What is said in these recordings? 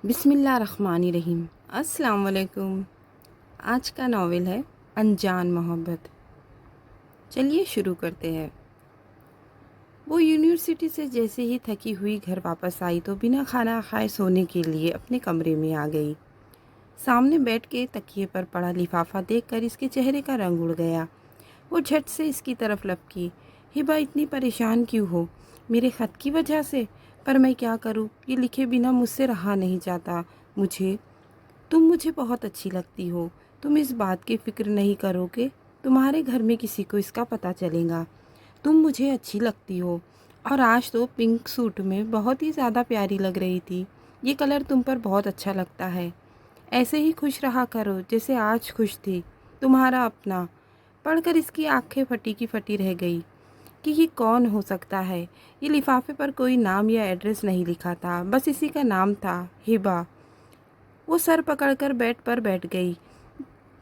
بسم اللہ الرحمن الرحیم۔ السلام علیکم۔ آج کا ناول ہے انجان محبت۔ چلیے شروع کرتے ہیں۔ وہ یونیورسٹی سے جیسے ہی تھکی ہوئی گھر واپس آئی تو بنا کھانا کھائے سونے کے لیے اپنے کمرے میں آ گئی۔ سامنے بیٹھ کے تکیے پر پڑا لفافہ دیکھ کر اس کے چہرے کا رنگ اڑ گیا۔ وہ جھٹ سے اس کی طرف لپکی۔ ہبا اتنی پریشان کیوں ہو؟ میرے خط کی وجہ سے؟ پر میں کیا کروں، یہ لکھے بنا مجھ سے رہا نہیں جاتا۔ تم مجھے بہت اچھی لگتی ہو۔ تم اس بات کی فکر نہیں کرو کہ تمہارے گھر میں کسی کو اس کا پتہ چلے گا۔ تم مجھے اچھی لگتی ہو، اور آج تو پنک سوٹ میں بہت ہی زیادہ پیاری لگ رہی تھی۔ یہ کلر تم پر بہت اچھا لگتا ہے۔ ایسے ہی خوش رہا کرو جیسے آج خوش تھی۔ تمہارا اپنا۔ پڑھ کر اس کی آنکھیں پھٹی کی پھٹی رہ گئی کہ یہ کون ہو سکتا ہے۔ یہ لفافے پر کوئی نام یا ایڈریس نہیں لکھا تھا، بس اسی کا نام تھا، ہبا۔ وہ سر پکڑ کر بیڈ پر بیٹھ گئی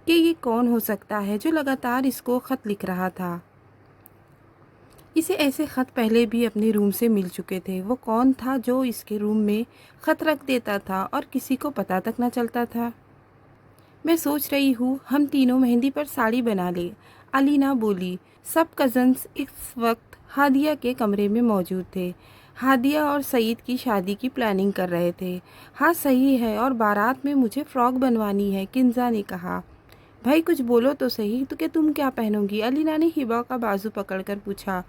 کہ یہ کون ہو سکتا ہے جو لگاتار اس کو خط لکھ رہا تھا۔ اسے ایسے خط پہلے بھی اپنے روم سے مل چکے تھے۔ وہ کون تھا جو اس کے روم میں خط رکھ دیتا تھا اور کسی کو پتہ تک نہ چلتا تھا؟ میں سوچ رہی ہوں ہم تینوں مہندی پر ساڑی بنا لیں، علینا بولی۔ سب کزنز اس وقت ہادیہ کے کمرے میں موجود تھے۔ ہادیہ اور سعید کی شادی کی پلاننگ کر رہے تھے۔ ہاں صحیح ہے، اور بارات میں مجھے فراک بنوانی ہے، کنزا نے کہا۔ بھائی کچھ بولو تو صحیح، تو کہ تم کیا پہنو گی؟ علینا نے ہبا کا بازو پکڑ کر پوچھا۔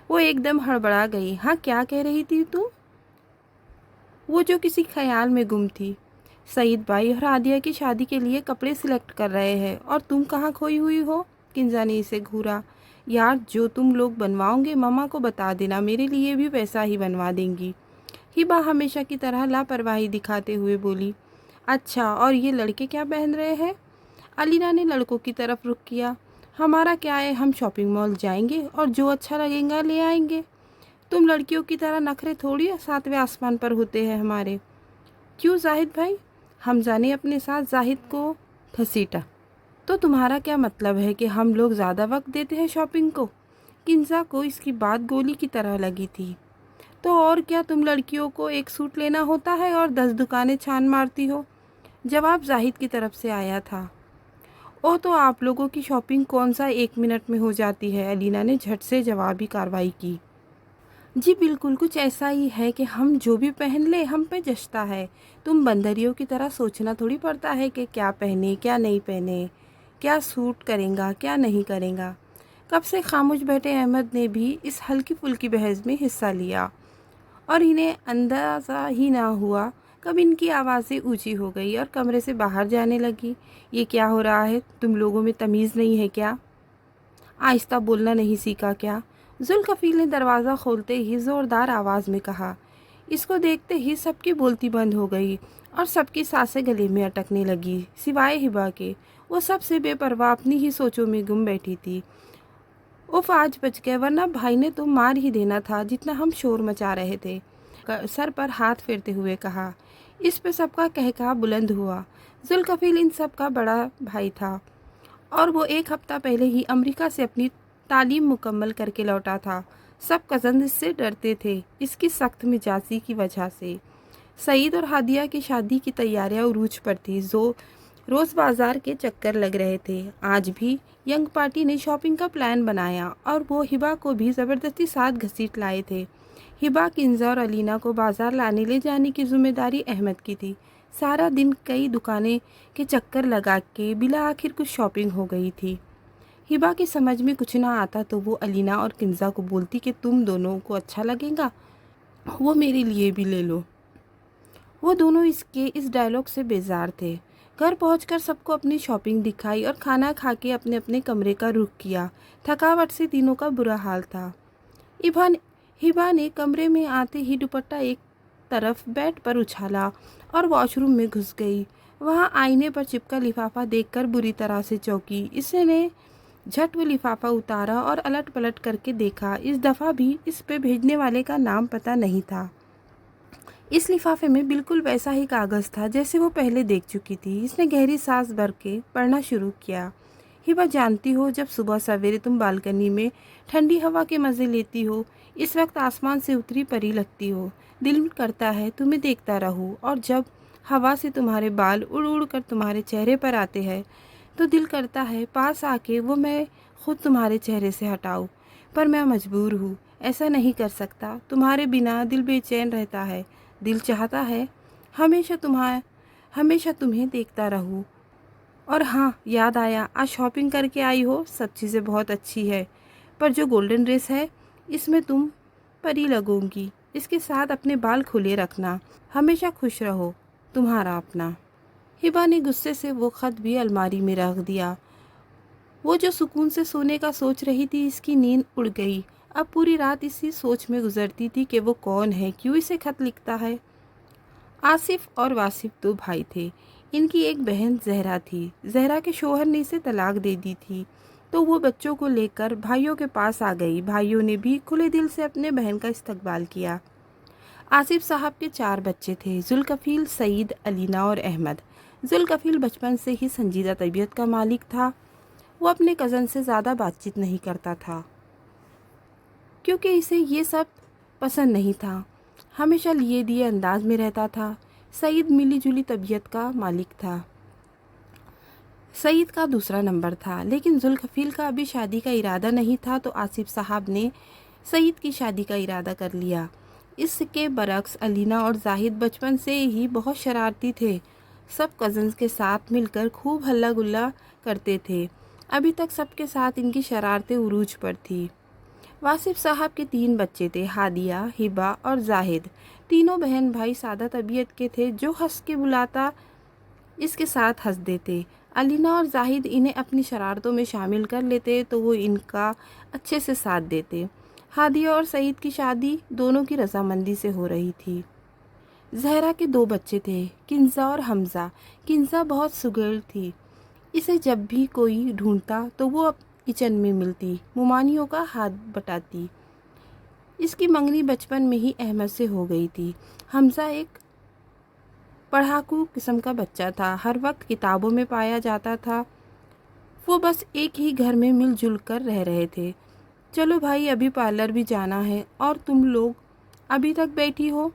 وہ ایک دم ہڑبڑا گئی۔ ہاں کیا کہہ رہی تھی تم؟ وہ جو کسی خیال میں گم تھی۔ سعید بھائی اور ہادیہ کی شادی کے لیے کپڑے سلیکٹ کر رہے ہیں، اور تم کہاں کھوئی ہوئی ہو؟ کنزا نے اسے گھورا۔ یار جو تم لوگ بنواؤ گے ماما کو بتا دینا، میرے لیے بھی ویسا ہی بنوا دیں گی۔ ہبا ہمیشہ کی طرح لاپرواہی دکھاتے ہوئے بولی۔ اچھا، اور یہ لڑکے کیا پہن رہے ہیں؟ علینا نے لڑکوں کی طرف رخ کیا۔ ہمارا کیا ہے، ہم شاپنگ مال جائیں گے اور جو اچھا لگے گا لے آئیں گے۔ تم لڑکیوں کی طرح نخرے تھوڑی ساتویں آسمان پر ہوتے ہیں ہمارے۔ کیوں زاہد بھائی؟ حمزہ نے اپنے ساتھ زاہد کو گھسیٹا۔ تو تمہارا کیا مطلب ہے کہ ہم لوگ زیادہ وقت دیتے ہیں شاپنگ کو؟ کنزا کو اس کی بات گولی کی طرح لگی تھی۔ تو اور کیا، تم لڑکیوں کو ایک سوٹ لینا ہوتا ہے اور 10 دکانیں چھان مارتی ہو؟ جواب زاہد کی طرف سے آیا تھا۔ اوہ تو آپ لوگوں کی شاپنگ کون سا 1 منٹ میں ہو جاتی ہے؟ علینا نے جھٹ سے جوابی کارروائی کی۔ جی بالکل، کچھ ایسا ہی ہے کہ ہم جو بھی پہن لیں ہم پہ جچتا ہے۔ تم بندریوں کی طرح سوچنا تھوڑی پڑتا ہے کہ کیا پہنے کیا نہیں پہنے، کیا سوٹ کریں گا کیا نہیں کریں گا۔ کب سے خاموش بیٹھے احمد نے بھی اس ہلکی پھلکی بحث میں حصہ لیا، اور انہیں اندازہ ہی نہ ہوا کب ان کی آوازیں اونچی ہو گئی اور کمرے سے باہر جانے لگی۔ یہ کیا ہو رہا ہے؟ تم لوگوں میں تمیز نہیں ہے کیا؟ آہستہ بولنا نہیں سیکھا کیا؟ ذوالکفیل نے دروازہ کھولتے ہی زوردار آواز میں کہا۔ اس کو دیکھتے ہی سب کی بولتی بند ہو گئی اور سب کی سانسیں گلے میں اٹکنے لگی، سوائے ہبا کے۔ وہ سب سے بے پرواہ اپنی ہی سوچوں میں گم بیٹھی تھی۔ اف آج بچ گئے، ورنہ بھائی نے تو مار ہی دینا تھا جتنا ہم شور مچا رہے تھے، سر پر ہاتھ پھیرتے ہوئے کہا۔ اس پہ سب کا کہکہا بلند ہوا۔ ذوالکفیل ان سب کا بڑا بھائی تھا، اور وہ 1 ہفتہ پہلے ہی امریکہ سے اپنی تعلیم مکمل کر کے لوٹا تھا۔ سب کزن اس سے ڈرتے تھے، اس کی سخت مزاجی کی وجہ سے۔ سعید اور ہادیہ کی شادی کی تیاریاں عروج پر تھی، روز بازار کے چکر لگ رہے تھے۔ آج بھی ینگ پارٹی نے شاپنگ کا پلان بنایا اور وہ ہبا کو بھی زبردستی ساتھ گھسیٹ لائے تھے۔ ہبا، کنزا اور علینا کو بازار لانے لے جانے کی ذمہ داری احمد کی تھی۔ سارا دن کئی دکانیں کے چکر لگا کے بالآخر کچھ شاپنگ ہو گئی تھی۔ ہبا کی سمجھ میں کچھ نہ آتا تو وہ علینا اور کنزا کو بولتی کہ تم دونوں کو اچھا لگے گا وہ میرے لیے بھی لے لو۔ وہ دونوں اس ڈائلاگ سے بیزار تھے۔ گھر پہنچ کر سب کو اپنی شاپنگ دکھائی اور کھانا کھا کے اپنے اپنے کمرے کا رخ کیا۔ تھکاوٹ سے تینوں کا برا حال تھا۔ ہبا نے کمرے میں آتے ہی دوپٹہ ایک طرف بیڈ پر اچھالا اور واش روم میں گھس گئی۔ وہاں آئینے پر چپکا لفافہ دیکھ کر بری طرح سے چونکی۔ اس نے جھٹ وہ لفافہ اتارا اور الٹ پلٹ کر کے دیکھا۔ اس دفعہ بھی اس پہ بھیجنے والے کا نام پتہ نہیں تھا۔ اس لفافے میں بالکل ویسا ہی کاغذ تھا جیسے وہ پہلے دیکھ چکی تھی۔ اس نے گہری سانس بھر کے پڑھنا شروع کیا۔ ہبا، جانتی ہو جب صبح سویرے تم بالکنی میں ٹھنڈی ہوا کے مزے لیتی ہو، اس وقت آسمان سے اتری پری لگتی ہو۔ دل کرتا ہے تمہیں دیکھتا رہوں، اور جب ہوا سے تمہارے بال اڑ اڑ کر تمہارے چہرے پر آتے ہیں تو دل کرتا ہے پاس آ کے وہ میں خود تمہارے چہرے سے ہٹاؤں، پر میں مجبور ہوں، ایسا نہیں کر سکتا، تمہارے بنا دل بے چین رہتا ہے، دل چاہتا ہے ہمیشہ تمہیں دیکھتا رہوں۔ اور ہاں، یاد آیا، آج شاپنگ کر کے آئی ہو، سب چیزیں بہت اچھی ہے، پر جو گولڈن ڈریس ہے اس میں تم پری لگوں گی، اس کے ساتھ اپنے بال کھلے رکھنا، ہمیشہ خوش رہو، تمہارا اپنا۔ ہبا نے غصے سے وہ خط بھی الماری میں رکھ دیا۔ وہ جو سکون سے سونے کا سوچ رہی تھی، اس کی نیند اڑ گئی۔ اب پوری رات اسی سوچ میں گزرتی تھی کہ وہ کون ہے، کیوں اسے خط لکھتا ہے۔ آصف اور واصف دو بھائی تھے، ان کی ایک بہن زہرا تھی۔ زہرا کے شوہر نے اسے طلاق دے دی تھی، تو وہ بچوں کو لے کر بھائیوں کے پاس آ گئی۔ بھائیوں نے بھی کھلے دل سے اپنے بہن کا استقبال کیا۔ آصف صاحب کے 4 بچے تھے، ذوالکفیل، سعید، علینا اور احمد۔ ذوالکفیل بچپن سے ہی سنجیدہ طبیعت کا مالک تھا۔ وہ اپنے کزن سے زیادہ بات چیت نہیں کرتا تھا، کیونکہ اسے یہ سب پسند نہیں تھا، ہمیشہ لیے دیے انداز میں رہتا تھا۔ سعید ملی جلی طبیعت کا مالک تھا، سعید کا دوسرا نمبر تھا، لیکن ذوالکفیل کا ابھی شادی کا ارادہ نہیں تھا، تو آصف صاحب نے سعید کی شادی کا ارادہ کر لیا۔ اس کے برعکس علینا اور زاہد بچپن سے ہی بہت شرارتی تھے، سب کزنز کے ساتھ مل کر خوب ہلا گلا کرتے تھے۔ ابھی تک سب کے ساتھ ان کی شرارتیں عروج پر تھی۔ واصف صاحب کے 3 بچے تھے، ہادیہ، ہبا اور زاہد۔ تینوں بہن بھائی سادہ طبیعت کے تھے، جو ہنس کے بلاتا اس کے ساتھ ہنس دیتے۔ علینا اور زاہد انہیں اپنی شرارتوں میں شامل کر لیتے تو وہ ان کا اچھے سے ساتھ دیتے۔ ہادیہ اور سعید کی شادی دونوں کی رضامندی سے ہو رہی تھی۔ زہرا کے 2 بچے تھے، کنزہ اور حمزہ۔ کنزہ بہت سگیل تھی، اسے جب بھی کوئی ڈھونڈتا تو وہ کچن میں ملتی، ممانیوں کا ہاتھ بٹاتی۔ اس کی منگنی بچپن میں ہی احمد سے ہو گئی تھی۔ حمزہ ایک پڑھاکو قسم کا بچہ تھا، ہر وقت کتابوں میں پایا جاتا تھا۔ وہ بس ایک ہی گھر میں مل جل کر رہ رہے تھے۔ چلو بھائی، ابھی پارلر بھی جانا ہے، اور تم لوگ ابھی تک بیٹھی ہو؟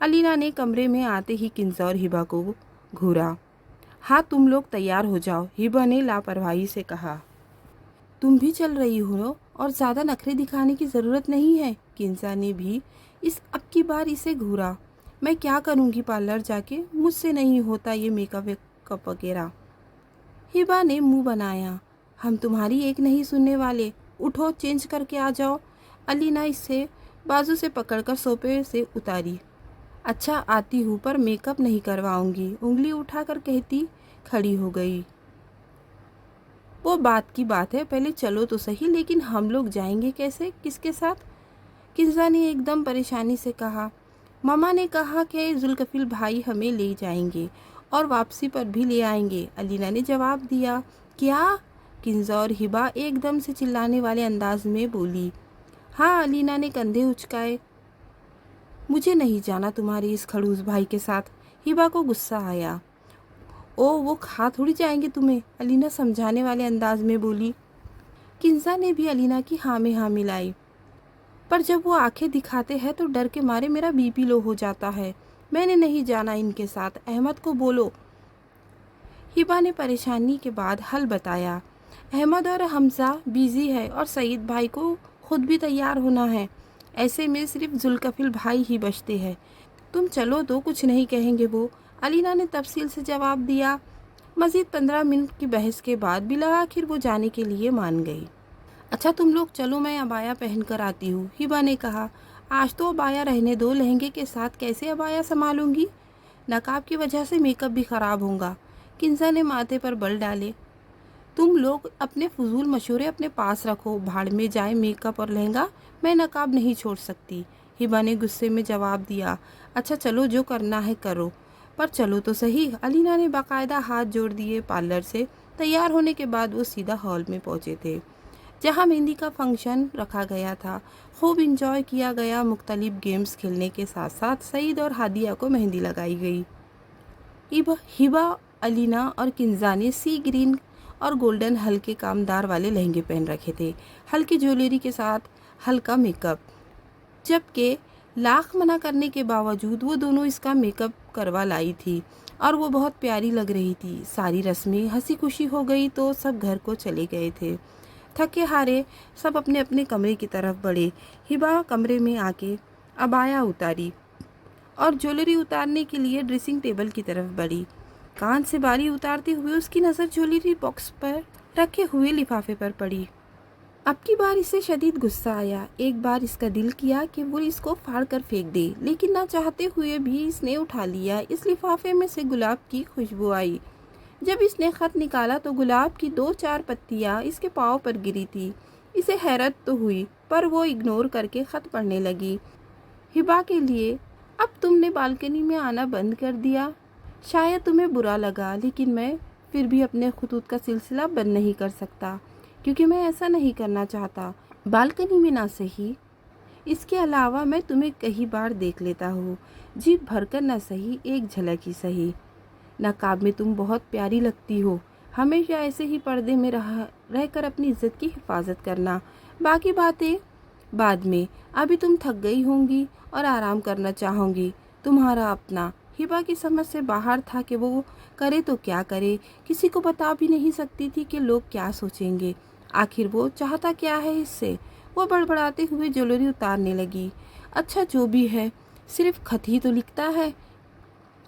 علینا نے کمرے میں آتے ہی کنزہ اور ہبا کو گھورا۔ ہاں، تم لوگ تیار ہو جاؤ، ہبا نے لاپرواہی سے کہا۔ تم بھی چل رہی ہو، اور زیادہ نخرے دکھانے کی ضرورت نہیں ہے، کنزہ نے بھی اب کی بار اسے گھورا۔ میں کیا کروں گی پارلر جا کے، مجھ سے نہیں ہوتا یہ میک اپ وغیرہ۔ ہبا نے منہ بنایا۔ ہم تمہاری ایک نہیں سننے والے، اٹھو، چینج کر کے آ جاؤ۔ علینا اسے بازو سے پکڑ کر صوفے سے اتاری۔ اچھا، آتی ہوں، پر میک اپ نہیں کرواؤں گی، انگلی اٹھا کر کہتی کھڑی ہو گئی۔ وہ بات کی بات ہے، پہلے چلو تو صحیح، لیکن ہم لوگ جائیں گے کیسے، کس کے ساتھ؟ کنزہ نے ایک دم پریشانی سے کہا۔ ماما نے کہا کہ ذوالکفیل بھائی ہمیں لے جائیں گے اور واپسی پر بھی لے آئیں گے، علینا نے جواب دیا۔ کیا؟ کنزہ اور ہبا ایک دم سے چلانے والے انداز میں بولی۔ ہاں، علینا نے کندھے اچکائے۔ مجھے نہیں جانا تمہارے اس کھڑوس بھائی کے ساتھ۔ ہبا کو غصہ آیا۔ وہ کھا تھوڑی جائیں گے تمہیں، علینا سمجھانے والے انداز میں بولی۔ کنزہ نے بھی علینا کی ہاں میں ہاں ملائی۔ پر جب وہ آنکھیں دکھاتے ہیں تو ڈر کے مارے میرا بی پی لو ہو جاتا ہے، میں نے نہیں جانا ان کے ساتھ، احمد کو بولو۔ ہبا نے پریشانی کے بعد حل بتایا۔ احمد اور حمزہ بیزی ہے، اور سعید بھائی کو خود بھی تیار ہونا ہے، ایسے میں صرف ذوالکفیل بھائی ہی بچتے ہیں، تم چلو تو کچھ نہیں کہیں گے وہ، علینا نے تفصیل سے جواب دیا۔ مزید 15 منٹ کی بحث کے بعد بالآخر وہ جانے کے لیے مان گئی۔ اچھا تم لوگ چلو، میں عبایا پہن کر آتی ہوں، ہبا نے کہا۔ آج تو عبایا رہنے دو، لہنگے کے ساتھ کیسے عبایا سنبھالوں گی، نقاب کی وجہ سے میک اپ بھی خراب ہوگا، کنزہ نے ماتھے پر بل ڈالے۔ تم لوگ اپنے فضول مشورے اپنے پاس رکھو، بھاڑ میں جائے میک اپ اور لہنگا، میں نقاب نہیں چھوڑ سکتی، ہبا نے غصے میں جواب دیا۔ اچھا چلو، جو کرنا ہے کرو، پر چلو تو صحیح، علینا نے باقاعدہ ہاتھ جوڑ دیے۔ پارلر سے تیار ہونے کے بعد وہ سیدھا ہال میں پہنچے تھے، جہاں مہندی کا فنکشن رکھا گیا تھا۔ خوب انجوائے کیا گیا، مختلف گیمز کھیلنے کے ساتھ ساتھ سعید اور ہادیہ کو مہندی لگائی گئی۔ ہبا، علینا اور کنزہ نے سی گرین اور گولڈن ہلکے کامدار والے لہنگے پہن رکھے تھے، ہلکی جویلری کے ساتھ ہلکا میک اپ، جبکہ لاکھ منع کرنے کے باوجود وہ دونوں اس کا میک اپ کروا لائی تھی اور وہ بہت پیاری لگ رہی تھی۔ ساری رسمیں ہنسی خوشی ہو گئی تو سب گھر کو چلے گئے تھے۔ تھکے ہارے سب اپنے اپنے کمرے کی طرف بڑھے۔ ہبا کمرے میں آ کے عبایا اتاری اور جویلری اتارنے کے لیے ڈریسنگ ٹیبل کی طرف بڑھی۔ کان سے باری اتارتے ہوئے اس کی نظر جویلری باکس پر رکھے ہوئے لفافے پر پڑی۔ اب کی بار اسے شدید غصہ آیا۔ ایک بار اس کا دل کیا کہ وہ اس کو پھاڑ کر پھینک دے، لیکن نہ چاہتے ہوئے بھی اس نے اٹھا لیا۔ اس لفافے میں سے گلاب کی خوشبو آئی۔ جب اس نے خط نکالا تو گلاب کی 2-4 پتیاں اس کے پاؤں پر گری تھی۔ اسے حیرت تو ہوئی پر وہ اگنور کر کے خط پڑھنے لگی۔ ہبا کے لیے، اب تم نے بالکنی میں آنا بند کر دیا۔ شاید تمہیں برا لگا، لیکن میں پھر بھی اپنے خطوط کا سلسلہ بند نہیں کر سکتا، کیونکہ میں ایسا نہیں کرنا چاہتا۔ بالکنی میں نہ صحیح، اس کے علاوہ میں تمہیں کئی بار دیکھ لیتا ہوں، جی بھر کر نہ صحیح، ایک جھلک ہی صحیح۔ نقاب میں تم بہت پیاری لگتی ہو۔ ہمیشہ ایسے ہی پردے میں رہ کر اپنی عزت کی حفاظت کرنا۔ باقی باتیں بعد میں، ابھی تم تھک گئی ہوں گی اور آرام کرنا چاہوں گی۔ تمہارا اپنا۔ ہبا کی سمجھ سے باہر تھا کہ وہ کرے تو کیا کرے، کسی کو بتا بھی نہیں سکتی تھی کہ لوگ کیا سوچیں گے۔ آخر وہ چاہتا کیا ہے اس سے؟ وہ بڑبڑاتے ہوئے جویلری اتارنے لگی۔ اچھا جو بھی ہے، صرف خط ہی تو لکھتا ہے،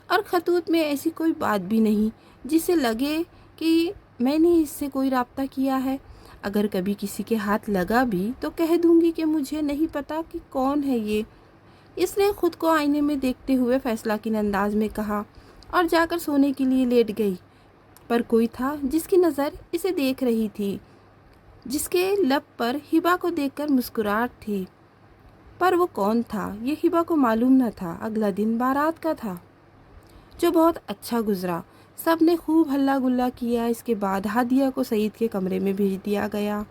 اور خطوط میں ایسی کوئی بات بھی نہیں جسے لگے کہ میں نے اس سے کوئی رابطہ کیا ہے۔ اگر کبھی کسی کے ہاتھ لگا بھی تو کہہ دوں گی کہ مجھے نہیں پتا کہ کون ہے یہ۔ اس نے خود کو آئینے میں دیکھتے ہوئے فیصلہ کن انداز میں کہا اور جا کر سونے کے لیے لیٹ گئی۔ پر کوئی تھا جس کی نظر اسے دیکھ رہی تھی، جس کے لب پر ہبا کو دیکھ کر مسکراہٹ تھی۔ پر وہ کون تھا یہ ہبا کو معلوم نہ تھا۔ اگلا دن بارات کا تھا جو بہت اچھا گزرا۔ سب نے خوب ہلا گلا کیا۔ اس کے بعد ہادیہ کو سعید کے کمرے میں بھیج دیا گیا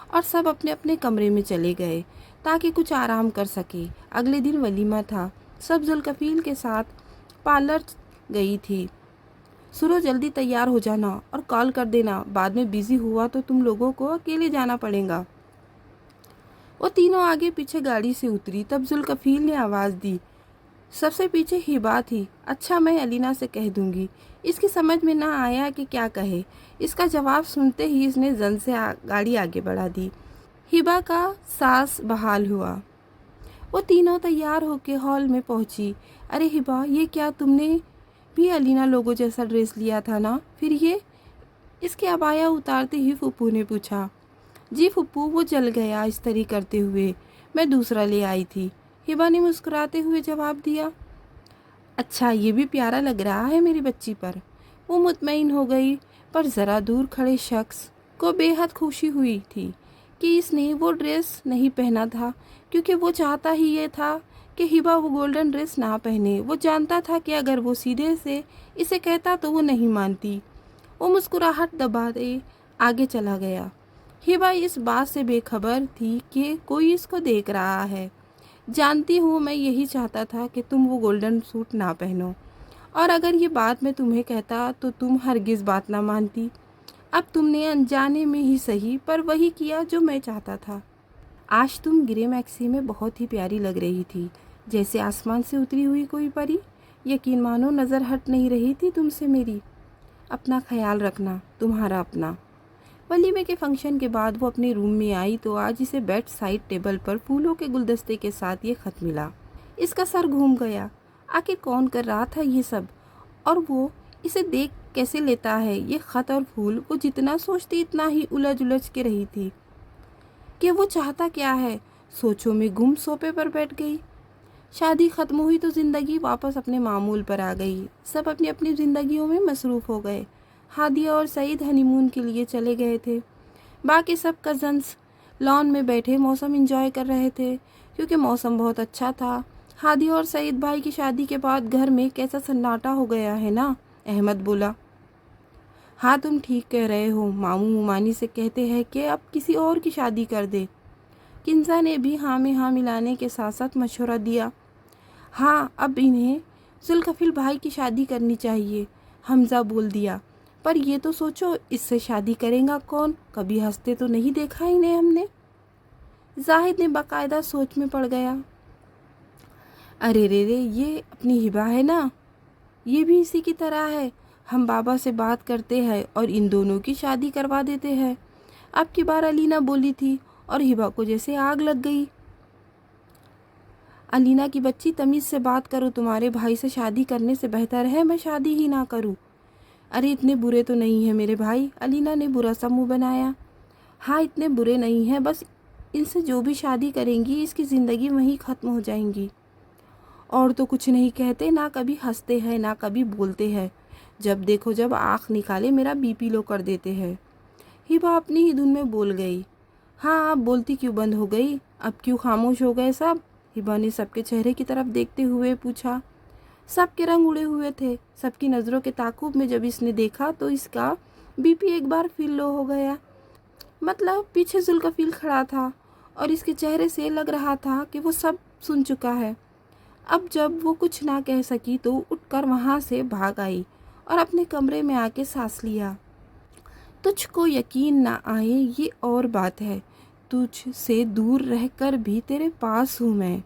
اور سب اپنے اپنے کمرے میں چلے گئے تاکہ کچھ آرام کر سکے۔ اگلے دن ولیمہ تھا۔ سب ذوالکفیل کے ساتھ پارلر گئی تھی۔ سرو جلدی تیار ہو جانا اور کال کر دینا، بعد میں بیزی ہوا تو تم لوگوں کو اکیلے جانا پڑے گا۔ وہ تینوں آگے پیچھے گاڑی سے اتری۔ تب ذوالکفیل نے آواز دی۔ سب سے پیچھے ہبا تھی۔ اچھا میں علینا سے کہہ دوں گی۔ اس کی سمجھ میں نہ آیا کہ کیا کہے۔ اس کا جواب سنتے ہی اس نے زن سے گاڑی آگے بڑھا دی۔ ہبا کا سانس بحال ہوا۔ وہ تینوں تیار ہو کے ہال میں پہنچی۔ ارے ہبا، یہ کیا تم نے بھی علینا لوگو جیسا ڈریس لیا تھا نا؟ پھر یہ؟ اس کے عبایا اتارتے ہی پھپھو نے پوچھا۔ جی پھپھو، وہ جل گیا استری کرتے ہوئے، میں دوسرا لے آئی تھی، ہبا نے مسکراتے ہوئے جواب دیا۔ اچھا یہ بھی پیارا لگ رہا ہے میری بچی پر۔ وہ مطمئن ہو گئی، پر ذرا دور کھڑے شخص کو بے حد خوشی ہوئی تھی کہ اس نے وہ ڈریس نہیں پہنا تھا، کیونکہ وہ چاہتا ہی یہ تھا کہ ہبا وہ گولڈن ڈریس نہ پہنے۔ وہ جانتا تھا کہ اگر وہ سیدھے سے اسے کہتا تو وہ نہیں مانتی۔ وہ مسکراہٹ دبائے آگے چلا گیا۔ ہبا اس بات سے بے خبر تھی کہ کوئی اس کو دیکھ رہا ہے۔ جانتی ہوں، میں یہی چاہتا تھا کہ تم وہ گولڈن سوٹ نہ پہنو، اور اگر یہ بات میں تمہیں کہتا تو تم ہرگز بات نہ مانتی۔ اب تم نے انجانے میں ہی صحیح پر وہی کیا جو میں چاہتا تھا۔ آج تم گرے میکسی میں بہت ہی پیاری لگ رہی تھی، جیسے آسمان سے اتری ہوئی کوئی پری۔ یقین مانو نظر ہٹ نہیں رہی تھی تم سے میری۔ اپنا خیال رکھنا، تمہارا اپنا۔ ولیمے کے فنکشن کے بعد وہ اپنے روم میں آئی تو آج اسے بیڈ سائڈ ٹیبل پر پھولوں کے گلدستے کے ساتھ یہ خط ملا۔ اس کا سر گھوم گیا۔ آخر کون کر رہا تھا یہ سب، اور وہ اسے دیکھ کیسے لیتا ہے؟ یہ خط اور پھول، وہ جتنا سوچتی اتنا ہی الجھ الجھ کے رہی تھی کہ وہ چاہتا کیا ہے۔ سوچوں میں گم صوفے پر بیٹھ گئی۔ شادی ختم ہوئی تو زندگی واپس اپنے معمول پر آ گئی۔ سب اپنی اپنی زندگیوں میں مصروف ہو گئے۔ ہادیہ اور سعید ہنی مون کے لیے چلے گئے تھے۔ باقی سب کزنس لان میں بیٹھے موسم انجوائے کر رہے تھے، کیونکہ موسم بہت اچھا تھا۔ ہادیہ اور سعید بھائی کی شادی کے بعد گھر میں کیسا سناٹا ہو گیا ہے نا؟ احمد بولا۔ ہاں تم ٹھیک کہہ رہے ہو، ماموں ممانی سے کہتے ہیں کہ اب کسی اور کی شادی کر دے۔ کنزا نے بھی ہاں میں ہاں ملانے کے ساتھ ساتھ مشورہ دیا۔ ہاں اب انہیں ذوالکفیل بھائی کی شادی کرنی چاہیے، حمزہ بول دیا۔ پر یہ تو سوچو، اس سے شادی کرے گا کون؟ کبھی ہنستے تو نہیں دیکھا انہیں ہم نے۔ زاہد نے باقاعدہ سوچ میں پڑ گیا۔ ارے رے رے، یہ اپنی ہبا ہے نا؟ یہ بھی اسی کی طرح ہے، ہم بابا سے بات کرتے ہیں اور ان دونوں کی شادی کروا دیتے ہیں۔ اب کی بار علینا بولی تھی اور ہبا کو جیسے آگ لگ گئی۔ علینا کی بچی، تمیز سے بات کرو، تمہارے بھائی سے شادی کرنے سے بہتر ہے میں شادی ہی نہ کروں۔ ارے اتنے برے تو نہیں ہیں میرے بھائی، علینا نے برا سا منہ بنایا۔ ہاں اتنے برے نہیں ہیں، بس ان سے جو بھی شادی کریں گی اس کی زندگی وہیں ختم ہو جائیں گی۔ اور تو کچھ نہیں کہتے، نہ کبھی ہنستے ہیں نہ کبھی بولتے ہیں، جب دیکھو جب آنکھ نکالے میرا بی پی لو کر دیتے ہیں۔ ہبا اپنی ہی دھن میں بول گئی۔ ہاں آپ بولتی کیوں بند ہو گئی؟ اب کیوں خاموش ہو گئے سب؟ ہبا نے سب کے چہرے کی طرف دیکھتے ہوئے پوچھا۔ سب کے رنگ اڑے ہوئے تھے، سب کی نظروں کے تعاقب میں جب اس نے دیکھا تو اس کا بی پی ایک بار پھر لو ہو گیا۔ مطلب پیچھے ذوالکفیل کھڑا تھا اور اس کے چہرے سے لگ رہا تھا کہ وہ سب سن چکا ہے۔ اب جب وہ کچھ نہ کہہ سکی تو اٹھ کر وہاں سے بھاگ آئی اور اپنے کمرے میں آ کے سانس لیا۔ تجھ کو یقین نہ آئے یہ اور بات ہے، تجھ سے دور رہ کر بھی تیرے پاس ہوں میں۔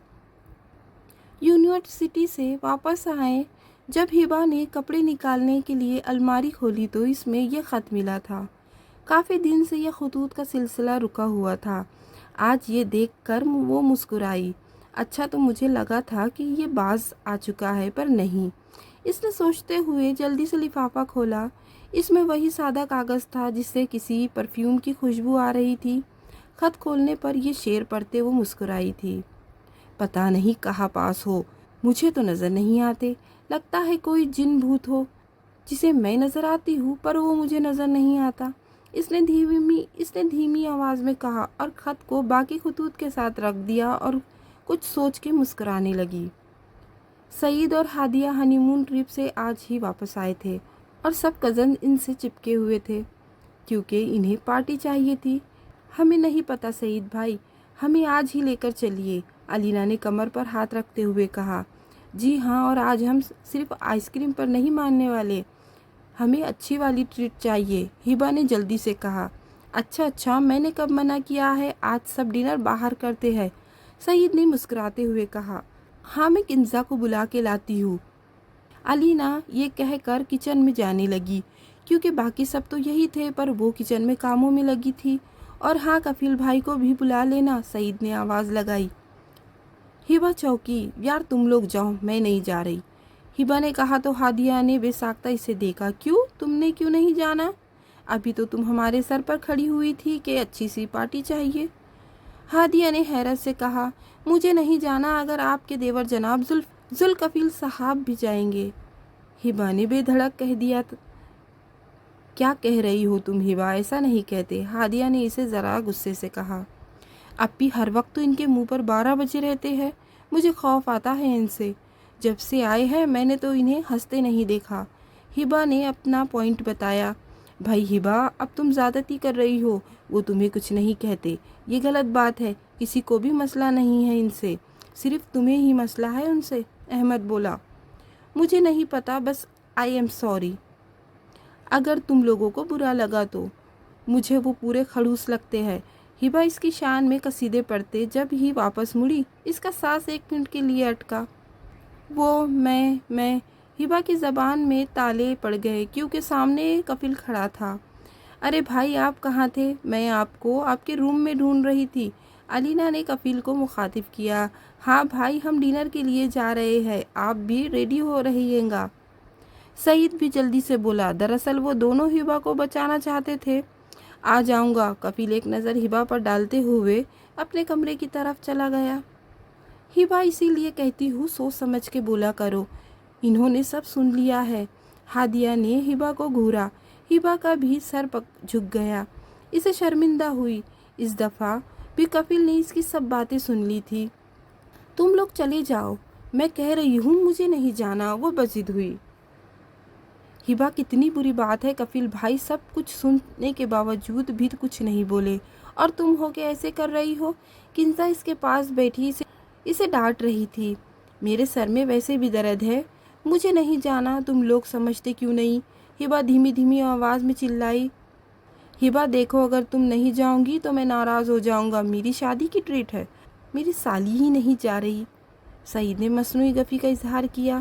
یونیورسٹی سے واپس آئے جب ہبا نے کپڑے نکالنے کے لیے الماری کھولی تو اس میں یہ خط ملا تھا۔ کافی دن سے یہ خطوط کا سلسلہ رکا ہوا تھا، آج یہ دیکھ کر وہ مسکرائی۔ اچھا تو مجھے لگا تھا کہ یہ باز آ چکا ہے، پر نہیں۔ اس نے سوچتے ہوئے جلدی سے لفافہ کھولا۔ اس میں وہی سادہ کاغذ تھا جس سے کسی پرفیوم کی خوشبو آ رہی تھی۔ خط کھولنے پر یہ شعر پڑھتے وہ مسکرائی تھی۔ پتہ نہیں کہاں پاس ہو، مجھے تو نظر نہیں آتے، لگتا ہے کوئی جن بھوت ہو جسے میں نظر آتی ہوں پر وہ مجھے نظر نہیں آتا۔ اس نے دھیمی آواز میں کہا اور خط کو باقی خطوط کے ساتھ رکھ دیا اور کچھ سوچ کے مسکرانے لگی۔ سعید اور ہادیہ ہنی مون ٹرپ سے آج ہی واپس آئے تھے اور سب کزن ان سے چپکے ہوئے تھے کیونکہ انہیں پارٹی چاہیے تھی۔ ہمیں نہیں پتا سعید بھائی، ہمیں آج ہی لے کر چلیے، علینا نے کمر پر ہاتھ رکھتے ہوئے کہا۔ جی ہاں، اور آج ہم صرف آئس کریم پر نہیں ماننے والے، ہمیں اچھی والی ٹریٹ چاہیے، ہبا نے جلدی سے کہا۔ اچھا میں نے کب منع کیا ہے، آج سب ڈنر باہر کرتے ہیں، سعید نے مسکراتے ہوئے کہا۔ ہاں میں کنزا کو بلا کے لاتی ہوں، علینا یہ کہہ کر کچن میں جانے لگی کیونکہ باقی سب تو یہی تھے پر وہ کچن میں کاموں میں لگی تھی۔ اور ہاں کفیل بھائی کو بھی بلا لینا، سعید نے آواز لگائی۔ ہبا چوکی، یار تم لوگ جاؤ، میں نہیں جا رہی، ہبا نے کہا تو ہادیہ نے بے ساختہ اسے دیکھا۔ کیوں، تم نے کیوں نہیں جانا؟ ابھی تو تم ہمارے سر پر کھڑی ہوئی تھی کہ اچھی سی پارٹی چاہیے۔ ہادیہ نے حیرت سے کہا، مجھے نہیں جانا اگر آپ کے دیور جناب ذوالکفیل صاحب بھی جائیں گے، ہبا نے بے دھڑک کہہ دیا۔ کیا کہہ رہی ہو تم ہبا، ایسا نہیں کہتے، ہادیہ نے اسے ذرا غصے سے کہا۔ اب بھی ہر وقت تو ان کے منہ پر 12 بجے رہتے ہیں، مجھے خوف آتا ہے ان سے، جب سے آئے ہیں میں نے تو انہیں ہنستے نہیں دیکھا، ہبا نے اپنا پوائنٹ بتایا۔ بھائی ہبا اب تم زیادتی کر رہی ہو، وہ تمہیں کچھ نہیں کہتے، یہ غلط بات ہے، کسی کو بھی مسئلہ نہیں ہے ان سے، صرف تمہیں ہی مسئلہ ہے ان سے، احمد بولا۔ مجھے نہیں پتا، بس آئی ایم سوری اگر تم لوگوں کو برا لگا تو، مجھے وہ پورے خڑوس لگتے ہیں۔ ہبا اس کی شان میں قصیدے پڑھتے جب ہی واپس مڑی، اس کا سانس 1 منٹ کے لیے اٹکا۔ وہ میں ہبا کی زبان میں تالے پڑ گئے کیونکہ سامنے کفیل کھڑا تھا۔ ارے بھائی آپ کہاں تھے، میں آپ کو آپ کے روم میں ڈھونڈ رہی تھی، علینا نے کفیل کو مخاطب کیا۔ ہاں بھائی ہم ڈنر کے لیے جا رہے ہیں، آپ بھی ریڈی ہو رہیے گا، سعید بھی جلدی سے بولا۔ دراصل وہ دونوں ہبا کو بچانا چاہتے تھے۔ آ جاؤں گا، کفیل ایک نظر ہبا پر ڈالتے ہوئے اپنے کمرے کی طرف چلا گیا۔ ہبا اسی لیے کہتی ہوں سوچ سمجھ کے بولا کرو، انہوں نے سب سن لیا ہے، ہادیہ نے ہبا کو گھورا۔ ہبا کا بھی سر جھک گیا، اسے شرمندہ ہوئی، اس دفعہ بھی کفیل نے اس کی سب باتیں سن لی تھی۔ تم لوگ چلے جاؤ، میں کہہ رہی ہوں مجھے نہیں جانا، وہ بضد ہوئی۔ ہبا کتنی بری بات ہے، کفیل بھائی سب کچھ سننے کے باوجود بھی کچھ نہیں بولے، اور تم ہو کے ایسے کر رہی ہو، کنزا اس کے پاس بیٹھی اسے ڈانٹ رہی تھی۔ میرے سر میں ویسے بھی درد ہے، مجھے نہیں جانا، تم لوگ سمجھتے کیوں نہیں، ہبا دھیمی آواز میں چلائی۔ ہبا دیکھو اگر تم نہیں جاؤں گی تو میں ناراض ہو جاؤں گا، میری شادی کی ٹریٹ ہے، میری سالی ہی نہیں جا رہی، سعید نے مصنوعی گفی کا اظہار کیا۔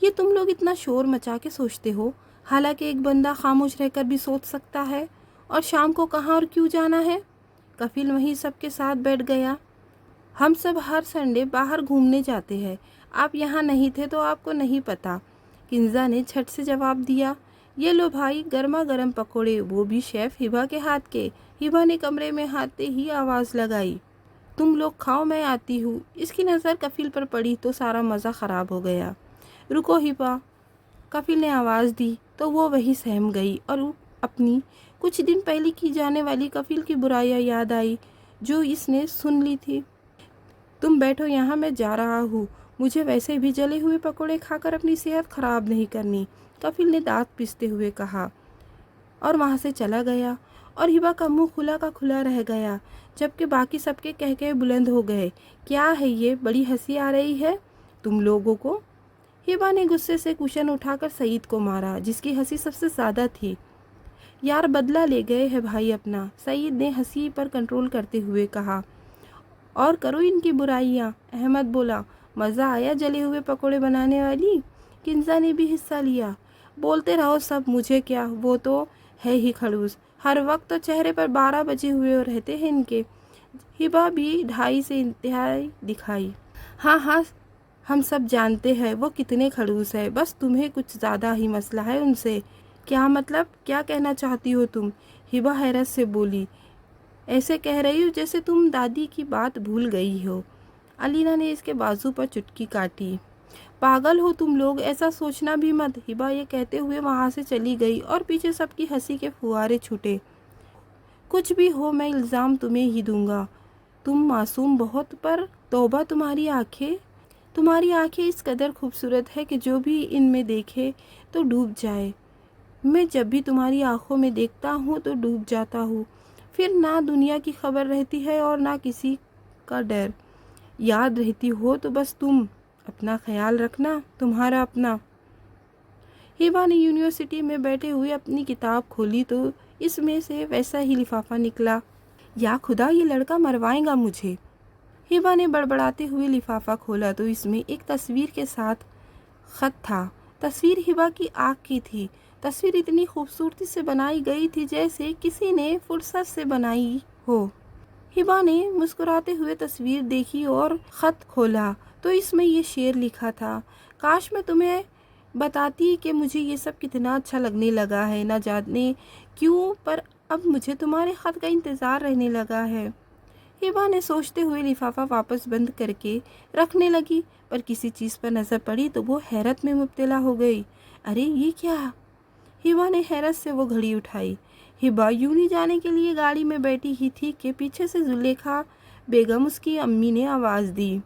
یہ تم لوگ اتنا شور مچا کے سوچتے ہو، حالانکہ ایک بندہ خاموش رہ کر بھی سوچ سکتا ہے۔ اور شام کو کہاں اور کیوں جانا ہے؟ کفیل وہیں سب کے ساتھ بیٹھ گیا۔ ہم سب ہر سنڈے باہر گھومنے جاتے ہیں، آپ یہاں نہیں تھے تو آپ کو نہیں پتا، کنزا نے جھٹ سے جواب دیا۔ یہ لو بھائی، گرما گرم پکوڑے، وہ بھی شیف ہبا کے ہاتھ کے۔ ہبا نے کمرے میں آتے ہی آواز لگائی، تم لوگ کھاؤ، میں آتی ہوں۔ اس کی نظر کفیل پر پڑی تو سارا مزہ خراب ہو گیا۔ رکو ہبا، کفیل نے آواز دی تو وہ وہی سہم گئی اور اپنی کچھ دن پہلے کی جانے والی کفیل کی برائیاں یاد آئی جو اس نے سن لی تھی۔ تم بیٹھو یہاں، میں جا رہا ہوں، مجھے ویسے بھی جلے ہوئے پکوڑے کھا کر اپنی صحت خراب نہیں کرنی، کفیل نے دانت پیستے ہوئے کہا اور وہاں سے چلا گیا۔ اور ہبا کا منہ کھلا کا کھلا رہ گیا، جبکہ باقی سب کے کہکہے بلند ہو گئے۔ کیا ہے یہ؟ بڑی ہنسی آ رہی ہے تم لوگوں کو؟ ہبا نے غصے سے کوشن اٹھا کر سعید کو مارا، جس کی ہنسی سب سے زیادہ تھی۔ یار بدلہ لے گئے ہے بھائی اپنا، سعید نے ہنسی پر کنٹرول کرتے ہوئے کہا۔ اور کرو ان کی برائیاں، احمد بولا۔ مزہ آیا جلے ہوئے پکوڑے بنانے والی؟ کنزا نے بھی حصہ لیا۔ بولتے رہو سب، مجھے کیا، وہ تو ہے ہی خڑوس، ہر وقت تو چہرے پر 12 بجے ہوئے رہتے ہیں ان کے۔ ہبا بھی ڈھائی سے انتہائی دکھائی۔ ہاں ہاں، ہم سب جانتے ہیں وہ کتنے خڑوس ہے، بس تمہیں کچھ زیادہ ہی مسئلہ ہے ان سے۔ کیا مطلب؟ کیا کہنا چاہتی ہو تم؟ ہبا حیرت سے بولی۔ ایسے کہہ رہی ہو جیسے تم دادی کی بات بھول گئی ہو۔ علینا نے اس کے بازو پر چٹکی کاٹی۔ پاگل ہو تم لوگ، ایسا سوچنا بھی مت۔ ہبا یہ کہتے ہوئے وہاں سے چلی گئی اور پیچھے سب کی ہنسی کے فوارے چھوٹے۔ کچھ بھی ہو میں الزام تمہیں ہی دوں گا، تم معصوم بہت، پر توبہ تمہاری آنکھیں اس قدر خوبصورت ہے کہ جو بھی ان میں دیکھے تو ڈوب جائے۔ میں جب بھی تمہاری آنکھوں میں دیکھتا ہوں تو ڈوب جاتا ہوں، پھر نہ دنیا کی خبر رہتی ہے اور نہ کسی کا ڈر۔ یاد رہتی ہو تو بس تم اپنا خیال رکھنا، تمہارا اپنا۔ ہبا نے یونیورسٹی میں بیٹھے ہوئے اپنی کتاب کھولی تو اس میں سے ویسا ہی لفافہ نکلا۔ یا خدا، یہ لڑکا مروائے گا مجھے۔ ہبا نے بڑبڑاتے ہوئے لفافہ کھولا تو اس میں ایک تصویر کے ساتھ خط تھا۔ تصویر ہبا کی آنکھ کی تھی۔ تصویر اتنی خوبصورتی سے بنائی گئی تھی جیسے کسی نے فرصت سے بنائی ہو۔ ہبا نے مسکراتے ہوئے تصویر دیکھی اور خط کھولا تو اس میں یہ شعر لکھا تھا، کاش میں تمہیں بتاتی کہ مجھے یہ سب کتنا اچھا لگنے لگا ہے، نہ جانے کیوں، پر اب مجھے تمہارے خط کا انتظار رہنے لگا ہے۔ ہبا نے سوچتے ہوئے لفافہ واپس بند کر کے رکھنے لگی، پر کسی چیز پر نظر پڑی تو وہ حیرت میں مبتلا ہو گئی۔ ارے یہ کیا؟ ہبا نے حیرت سے وہ گھڑی اٹھائی۔ ہبا یوں ہی جانے کے لیے گاڑی میں بیٹھی ہی تھی کہ پیچھے سے زلیخا بیگم، اس کی امی، نے آواز دی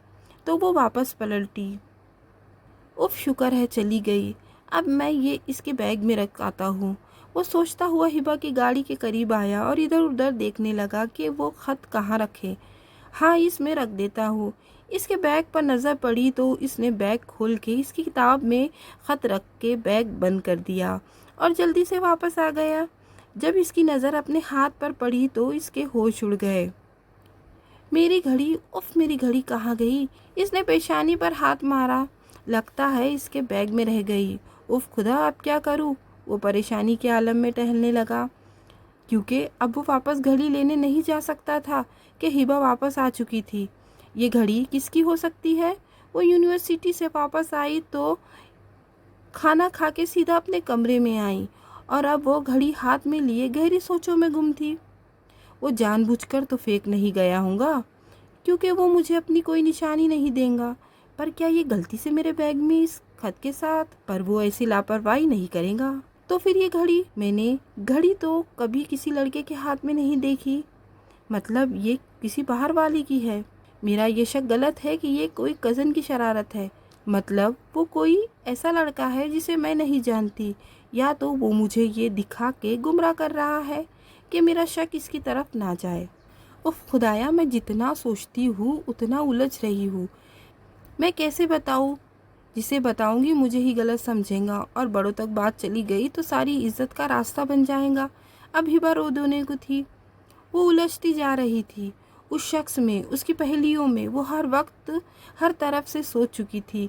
تو وہ واپس پلٹی۔ اف، شکر ہے چلی گئی، اب میں یہ اس کے بیگ میں رکھ آتا ہوں۔ وہ سوچتا ہوا ہبا کی گاڑی کے قریب آیا اور ادھر ادھر دیکھنے لگا کہ وہ خط کہاں رکھے۔ ہاں، اس میں رکھ دیتا ہوں۔ اس کے بیگ پر نظر پڑی تو اس نے بیگ کھول کے اس کی کتاب میں خط رکھ کے بیگ بند کر دیا اور جلدی سے واپس آ گیا۔ جب اس کی نظر اپنے ہاتھ پر پڑی تو اس کے ہوش اڑ گئے۔ میری گھڑی، اف میری گھڑی کہاں گئی؟ اس نے پیشانی پر ہاتھ مارا، لگتا ہے اس کے بیگ میں رہ گئی۔ اف خدا، اب کیا کروں؟ وہ پریشانی کے عالم میں ٹہلنے لگا، کیونکہ اب وہ واپس گھڑی لینے نہیں جا سکتا تھا کہ ہبا واپس آ چکی تھی۔ یہ گھڑی کس کی ہو سکتی ہے؟ وہ یونیورسٹی سے واپس آئی تو کھانا کھا کے سیدھا اپنے کمرے میں آئی اور اب وہ گھڑی ہاتھ میں لیے گہری سوچوں میں گم تھی۔ وہ جان بوجھ کر تو پھینک نہیں گیا ہوں گا، کیونکہ وہ مجھے اپنی کوئی نشانی نہیں دیں گا، پر کیا یہ غلطی سے میرے بیگ میں اس خط کے ساتھ؟ پر وہ ایسی لاپرواہی نہیں کرے گا تو پھر یہ گھڑی؟ میں نے گھڑی تو کبھی کسی لڑکے کے ہاتھ میں نہیں دیکھی، مطلب یہ کسی باہر والی کی ہے۔ میرا یہ شک غلط ہے کہ یہ کوئی کزن کی شرارت ہے، مطلب وہ کوئی ایسا لڑکا ہے جسے میں نہیں جانتی، یا تو وہ مجھے یہ دکھا کے گمراہ کر رہا ہے کہ میرا شک اس کی طرف نہ جائے۔ اف خدایا، میں جتنا سوچتی ہوں اتنا الجھ رہی ہوں، میں کیسے بتاؤں؟ جسے بتاؤں گی مجھے ہی غلط سمجھے گا اور بڑوں تک بات چلی گئی تو ساری عزت کا راستہ بن جائے گا۔ اب ہبا رو دھونے کو تھی، وہ الجھتی جا رہی تھی اس شخص میں، اس کی پہلیوں میں۔ وہ ہر وقت ہر طرف سے سوچ چکی تھی،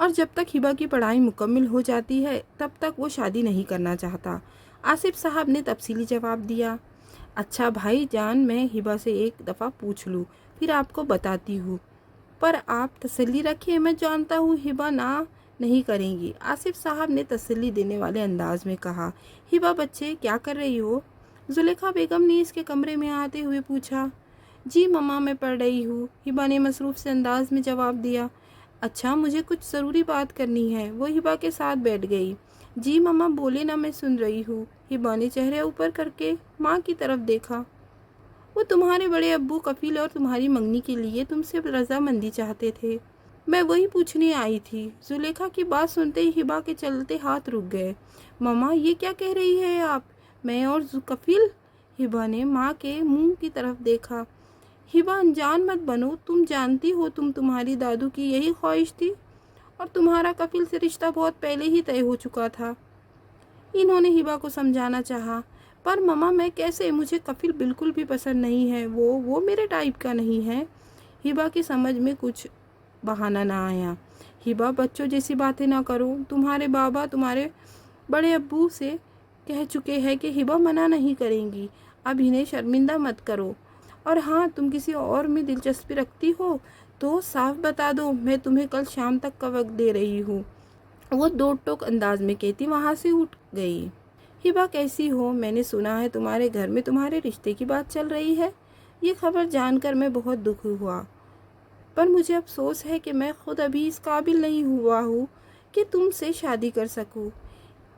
اور جب تک ہبا کی پڑھائی مکمل ہو جاتی ہے تب تک وہ شادی نہیں کرنا چاہتا۔ آصف صاحب نے تفصیلی جواب دیا۔ اچھا بھائی جان، میں ہبا سے ایک دفعہ پوچھ لوں، پھر آپ کو بتاتی ہوں، پر آپ تسلی رکھیں، میں جانتا ہوں ہبا نہ نہیں کریں گی، آصف صاحب نے تسلی دینے والے انداز میں کہا۔ ہبا بچے کیا کر رہی ہو؟ زلیخا بیگم نے اس کے کمرے میں آتے ہوئے پوچھا۔ جی مما، میں پڑھ رہی ہوں، ہبا نے مصروف سے انداز میں جواب دیا۔ اچھا، مجھے کچھ ضروری بات کرنی ہے۔ وہ ہبا کے ساتھ بیٹھ گئی۔ جی مما بولے نا، میں سن رہی ہوں۔ ہبا نے چہرے اوپر کر کے ماں کی طرف دیکھا۔ وہ تمہارے بڑے ابو کفیل اور تمہاری منگنی کے لیے تم سے رضامندی چاہتے تھے، میں وہی پوچھنے آئی تھی۔ زلیخا کی بات سنتے ہی ہبا کے چلتے ہاتھ رک گئے۔ مما یہ کیا کہہ رہی ہے آپ؟ میں اور کفیل؟ ہبا نے ماں کے منہ کی طرف دیکھا۔ ہبا انجان مت بنو، تم جانتی ہو تمہاری دادو کی یہی خواہش تھی، اور تمہارا کفیل سے رشتہ بہت پہلے ہی طے ہو چکا تھا۔ انہوں نے ہبا کو سمجھانا چاہا۔ پر مما میں کیسے، مجھے کفیل بالکل بھی پسند نہیں ہے، وہ میرے ٹائپ کا نہیں ہے۔ ہبا کی سمجھ میں کچھ بہانہ نہ آیا۔ ہبا بچوں جیسی باتیں نہ کرو، تمہارے بابا تمہارے بڑے ابو سے کہہ چکے ہیں کہ ہبا منع نہیں کریں گی، اب انہیں شرمندہ مت کرو۔ اور ہاں، تم کسی اور میں دلچسپی رکھتی ہو تو صاف بتا دو، میں تمہیں کل شام تک کا وقت دے رہی ہوں، وہ دو ٹوک انداز میں کہتی وہاں سے اٹھ گئی۔ ہبا کیسی ہو؟ میں نے سنا ہے تمہارے گھر میں تمہارے رشتے کی بات چل رہی ہے، یہ خبر جان کر میں بہت دکھ ہوا، پر مجھے افسوس ہے کہ میں خود ابھی اس قابل نہیں ہوا ہوں کہ تم سے شادی کر سکوں،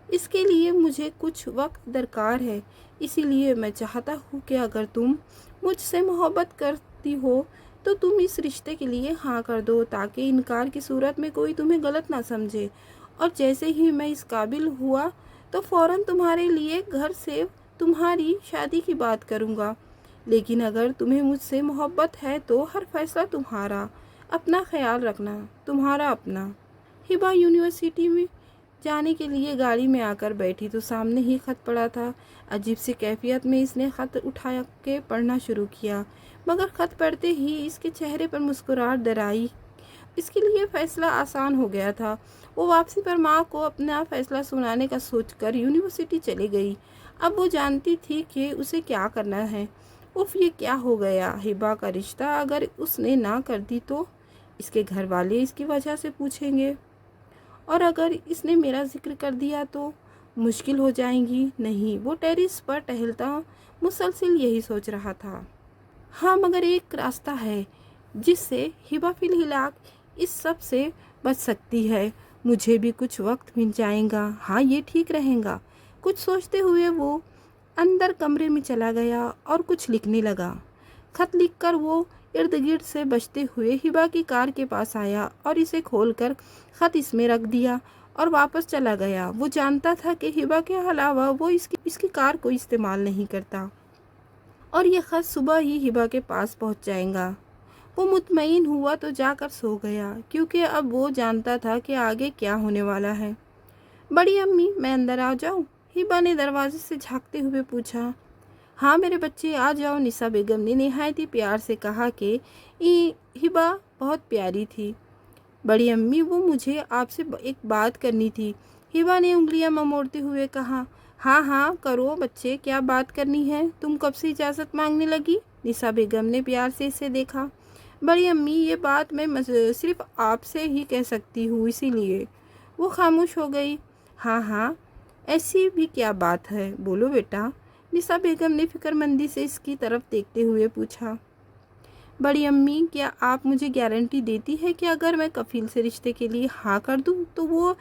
اس کے لیے مجھے کچھ وقت درکار ہے، اسی لیے میں چاہتا ہوں کہ اگر تم مجھ سے محبت کرتی ہو تو تم اس رشتے کے لیے ہاں کر دو، تاکہ انکار کی صورت میں کوئی تمہیں غلط نہ سمجھے، اور جیسے ہی میں اس قابل ہوا تو فوراً تمہارے لیے گھر سے تمہاری شادی کی بات کروں گا، لیکن اگر تمہیں مجھ سے محبت ہے تو ہر فیصلہ تمہارا، اپنا خیال رکھنا، تمہارا اپنا۔ ہبا یونیورسٹی میں جانے کے لیے گاڑی میں آ کر بیٹھی تو سامنے ہی خط پڑا تھا۔ عجیب سی کیفیت میں اس نے خط اٹھا کے پڑھنا شروع کیا، مگر خط پڑھتے ہی اس کے چہرے پر مسکراہٹ در آئی۔ اس کے لیے فیصلہ آسان ہو گیا تھا۔ وہ واپسی پر ماں کو اپنا فیصلہ سنانے کا سوچ کر یونیورسٹی چلی گئی۔ اب وہ جانتی تھی کہ اسے کیا کرنا ہے۔ اف، یہ کیا ہو گیا؟ ہبا کا رشتہ اگر اس نے نہ کر دی تو اس کے گھر والے اس کی وجہ سے پوچھیں گے، اور اگر اس نے میرا ذکر کر دیا تو مشکل ہو جائیں گی۔ نہیں، وہ ٹیرس پر ٹہلتا مسلسل یہی سوچ رہا تھا۔ ہاں، مگر ایک راستہ ہے جس سے ہبا فی الحال اس سب سے بچ سکتی ہے، مجھے بھی کچھ وقت مل جائے گا، ہاں یہ ٹھیک رہے گا۔ کچھ سوچتے ہوئے وہ اندر کمرے میں چلا گیا اور کچھ لکھنے لگا۔ خط لکھ کر وہ ارد گرد سے بچتے ہوئے ہبا کی کار کے پاس آیا اور اسے کھول کر خط اس میں رکھ دیا اور واپس چلا گیا۔ وہ جانتا تھا کہ ہبا کے علاوہ وہ اس کی کار کو استعمال نہیں کرتا، اور یہ خط صبح ہی ہبا کے پاس پہنچ جائے گا۔ وہ مطمئن ہوا تو جا کر سو گیا، کیونکہ اب وہ جانتا تھا کہ آگے کیا ہونے والا ہے۔ بڑی امی، میں اندر آ جاؤں؟ ہبا نے دروازے سے جھانکتے ہوئے پوچھا۔ ہاں میرے بچے، آ جاؤ، نسا بیگم نے نہایت ہی پیار سے کہا کہ ہبا بہت پیاری تھی۔ بڑی امی، وہ مجھے آپ سے ایک بات کرنی تھی، ہبا نے انگلیاں مموڑتے ہوئے کہا۔ ہاں ہاں کرو بچے، کیا بات کرنی ہے؟ تم کب سے اجازت مانگنے لگی؟ نسا بیگم نے پیار سے اسے دیکھا۔ بڑی امی، یہ بات میں صرف آپ سے ہی کہہ سکتی ہوں، اسی لیے۔ وہ خاموش ہو گئی۔ ہاں ہاں، ایسی بھی کیا بات ہے، بولو بیٹا، نسا بیگم نے فکر مندی سے اس کی طرف دیکھتے ہوئے پوچھا۔ بڑی امی، کیا آپ مجھے گارنٹی دیتی ہے کہ اگر میں کفیل سے رشتے کے لیے ہاں کر دوں تو وہ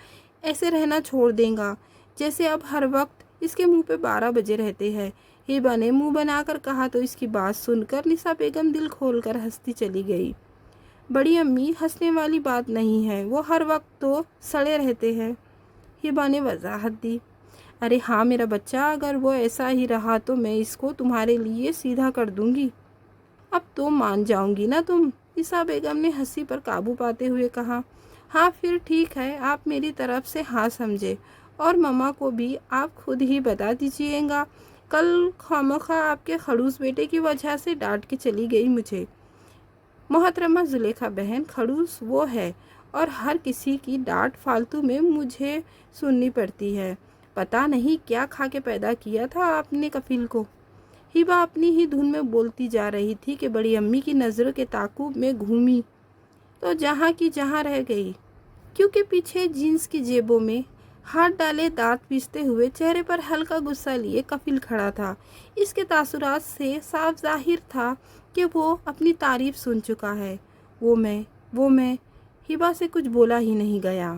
ایسے رہنا چھوڑ دیں گا جیسے اب ہر وقت اس کے منہ پہ 12 بجے رہتے ہیں؟ ہبا نے منہ بنا کر کہا تو اس کی بات سن کر نسا بیگم دل کھول کر ہنستی چلی گئی۔ بڑی امی، ہنسنے والی بات نہیں ہے، وہ ہر وقت تو سڑے رہتے ہیں، ہبا نے وضاحت دی۔ ارے ہاں میرا بچہ، اگر وہ ایسا ہی رہا تو میں اس کو تمہارے لیے سیدھا کر دوں گی، اب تو مان جاؤں گی نا تم؟ نسا بیگم نے ہنسی پر قابو پاتے ہوئے کہا۔ ہاں پھر ٹھیک ہے، آپ میری طرف سے ہاں سمجھے، اور مما کو بھی آپ خود ہی بتا دیجیے گا، کل خوامخواہ آپ کے خڑوس بیٹے کی وجہ سے ڈانٹ کے چلی گئی مجھے۔ محترمہ زلیخا بہن، خڑوس وہ ہے اور ہر کسی کی ڈانٹ فالتو میں مجھے سننی پڑتی ہے۔ پتہ نہیں کیا کھا کے پیدا کیا تھا آپ نے کفیل کو۔ ہبا اپنی ہی دھن میں بولتی جا رہی تھی کہ بڑی امی کی نظروں کے تعاقب میں گھومی تو جہاں کی جہاں رہ گئی، کیونکہ پیچھے جینس کی جیبوں میں ہاتھ ڈالے دانت پیستے ہوئے چہرے پر ہلکا غصہ لیے کفیل کھڑا تھا۔ اس کے تاثرات سے صاف ظاہر تھا کہ وہ اپنی تعریف سن چکا ہے۔ وہ میں ہبا سے کچھ بولا ہی نہیں گیا۔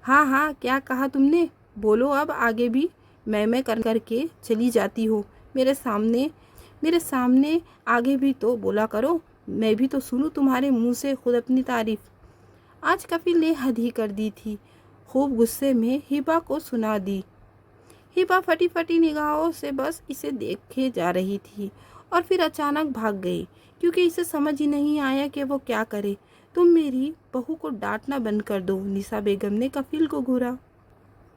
ہاں ہاں، کیا کہا تم نے؟ بولو اب آگے بھی میں کر کے چلی جاتی ہو۔ میرے سامنے آگے بھی تو بولا کرو، میں بھی تو سنوں تمہارے منہ سے خود اپنی تعریف۔ آج کفیل نے حد ہی کر دی تھی، خوب غصے میں ہبا کو سنا دی۔ ہبا پھٹی پھٹی نگاہوں سے بس اسے دیکھے جا رہی تھی اور پھر اچانک بھاگ گئی، کیونکہ اسے سمجھ ہی نہیں آیا کہ وہ کیا کرے۔ تم میری بہو کو ڈانٹنا بند کر دو، نسا بیگم نے کفیل کو گھورا۔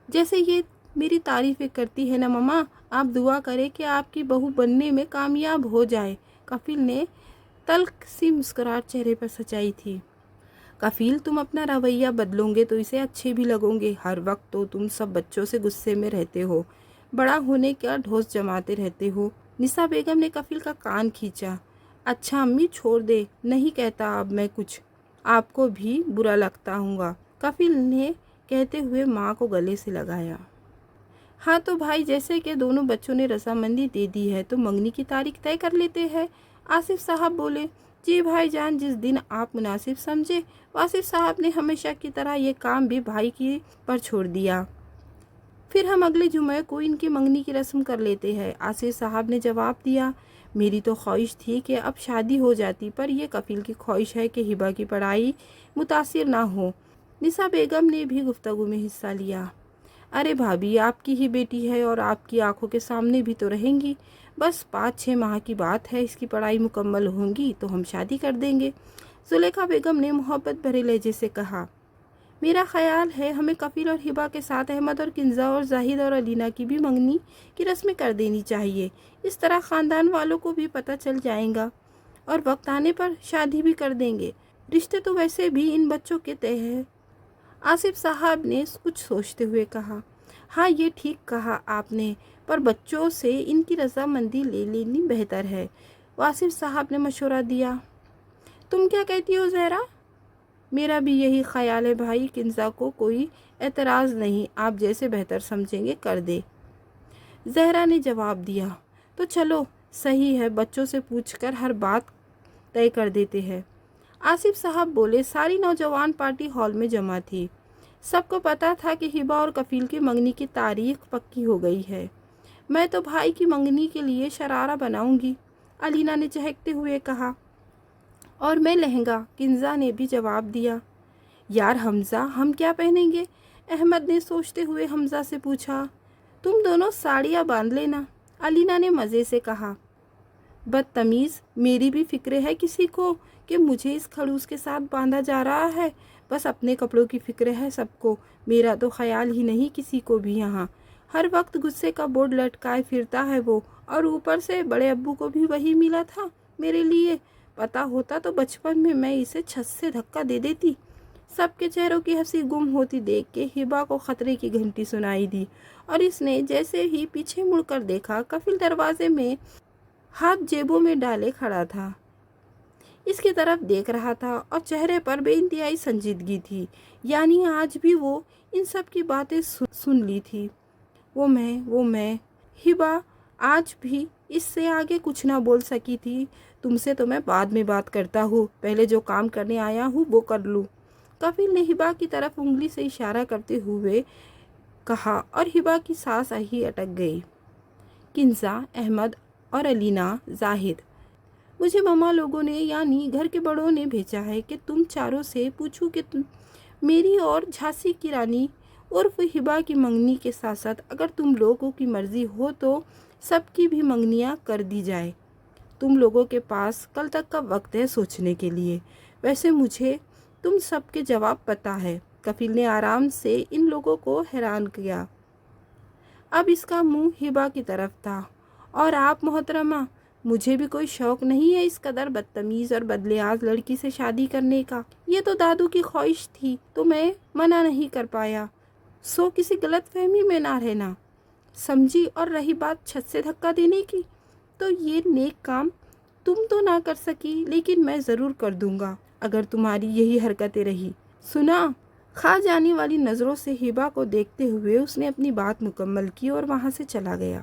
جیسے یہ میری تعریفیں کرتی ہے نا ماما، آپ دعا کریں کہ آپ کی بہو بننے میں کامیاب ہو جائے۔ کفیل نے تلخ سی مسکراہٹ چہرے پر سجائی تھی۔ کفیل، تم اپنا رویہ بدلو گے تو اسے اچھے بھی لگو گے۔ ہر وقت تو تم سب بچوں سے غصے میں رہتے ہو، بڑا ہونے کا ڈھوس جماتے رہتے ہو۔ نسا بیگم نے کفیل کا کان کھینچا۔ اچھا امی چھوڑ دے، نہیں کہتا اب میں کچھ، آپ کو بھی برا لگتا ہوگا، کفیل نے کہتے ہوئے ماں کو گلے سے لگایا۔ ہاں تو بھائی، جیسے کہ دونوں بچوں نے رضامندی دے دی ہے تو منگنی کی تاریخ طے کر لیتے ہیں، آصف صاحب بولے۔ جی بھائی جان، جس دن آپ مناسب سمجھے۔ آصف صاحب نے ہمیشہ کی طرح یہ کام بھی بھائی کی پر چھوڑ دیا۔ پھر ہم اگلے جمعے کو ان کی منگنی کی رسم کر لیتے ہیں، آصف صاحب نے جواب دیا۔ میری تو خواہش تھی کہ اب شادی ہو جاتی، پر یہ کفیل کی خواہش ہے کہ ہبا کی پڑھائی متاثر نہ ہو۔ نسا بیگم نے بھی گفتگو میں حصہ لیا۔ ارے بھابھی، آپ کی ہی بیٹی ہے اور آپ کی آنکھوں کے سامنے بھی تو رہیں گی۔ بس 5-6 ماہ کی بات ہے، اس کی پڑھائی مکمل ہوگی تو ہم شادی کر دیں گے، زلیخا بیگم نے محبت بھرے لہجے سے کہا۔ میرا خیال ہے ہمیں کفیل اور ہبا کے ساتھ احمد اور کنزا اور زاہد اور علینا کی بھی منگنی کی رسمیں کر دینی چاہیے۔ اس طرح خاندان والوں کو بھی پتہ چل جائے گا اور وقت آنے پر شادی بھی کر دیں گے۔ رشتے تو ویسے بھی ان بچوں کے طے ہیں، آصف صاحب نے کچھ سوچتے ہوئے کہا۔ ہاں، یہ ٹھیک کہا آپ نے، پر بچوں سے ان کی رضامندی لے لینی بہتر ہے، آصف صاحب نے مشورہ دیا۔ تم کیا کہتی ہو زہرا؟ میرا بھی یہی خیال ہے بھائی، کنزا کو کوئی اعتراض نہیں، آپ جیسے بہتر سمجھیں گے کر دے، زہرا نے جواب دیا۔ تو چلو صحیح ہے، بچوں سے پوچھ کر ہر بات طے کر دیتے ہیں، آصف صاحب بولے۔ ساری نوجوان پارٹی ہال میں جمع تھی، سب کو پتا تھا کہ ہبا اور کفیل کی منگنی کی تاریخ پکی ہو گئی ہے۔ میں تو بھائی کی منگنی کے لیے شرارہ بناؤں گی، علینا نے چہکتے ہوئے کہا۔ اور میں لہنگا، کنزا نے بھی جواب دیا۔ یار حمزہ، ہم کیا پہنیں گے؟ احمد نے سوچتے ہوئے حمزہ سے پوچھا۔ تم دونوں ساڑیاں باندھ لینا، علینا نے مزے سے کہا۔ بدتمیز، میری بھی فکر ہے کسی کو کہ مجھے اس خڑوس کے ساتھ باندھا جا رہا ہے، بس اپنے کپڑوں کی فکر ہے سب کو، میرا تو خیال ہی نہیں کسی کو بھی یہاں۔ ہر وقت غصے کا بورڈ لٹکائے پھرتا ہے وہ، اور اوپر سے بڑے ابو کو بھی وہی ملا تھا میرے لیے، پتا ہوتا تو بچپن میں اسے چھت سے دھکا دے دیتی۔ سب کے چہروں کی ہنسی گم ہوتی دیکھ کے ہبا کو خطرے کی گھنٹی سنائی دی، اور اس نے جیسے ہی پیچھے مڑ کر دیکھا، کفیل دروازے میں ہاتھ جیبوں میں ڈالے کھڑا تھا، اس کی طرف دیکھ رہا تھا اور چہرے پر بے انتہائی سنجیدگی تھی، یعنی آج بھی وہ ان سب کی باتیں سن لی تھی۔ وہ میں ہبا آج بھی اس سے آگے کچھ نہ بول سکی تھی۔ تم سے تو میں بعد میں بات کرتا ہوں، پہلے جو کام کرنے آیا ہوں وہ کر لوں، کفیل نے ہبا کی طرف انگلی سے اشارہ کرتے ہوئے کہا، اور ہبا کی سانس ہی اٹک گئی۔ کنزا، احمد اور علینا، زاہد، مجھے ماما لوگوں نے یعنی گھر کے بڑوں نے بھیجا ہے کہ تم چاروں سے پوچھوں کہ میری اور جھانسی کی رانی عرف ہبا کی منگنی کے ساتھ ساتھ اگر تم لوگوں کی مرضی ہو تو سب کی بھی منگنیاں کر دی جائے۔ تم لوگوں کے پاس کل تک کا وقت ہے سوچنے کے لیے، ویسے مجھے تم سب کے جواب پتہ ہے۔ کفیل نے آرام سے ان لوگوں کو حیران کیا۔ اب اس کا منہ ہبا کی طرف تھا۔ اور آپ محترمہ، مجھے بھی کوئی شوق نہیں ہے اس قدر بدتمیز اور بدلیاز لڑکی سے شادی کرنے کا. یہ تو دادو کی خواہش تھی تو میں منع نہیں کر پایا. سو کسی غلط فہمی میں نہ رہنا، سمجھی؟ اور رہی بات چھت سے دھکا دینے کی، تو یہ نیک کام تم تو نہ کر سکی لیکن میں ضرور کر دوں گا اگر تمہاری یہی حرکتیں رہی. سنا؟ کھا جانے والی نظروں سے ہبا کو دیکھتے ہوئے اس نے اپنی بات مکمل کی اور وہاں سے چلا گیا.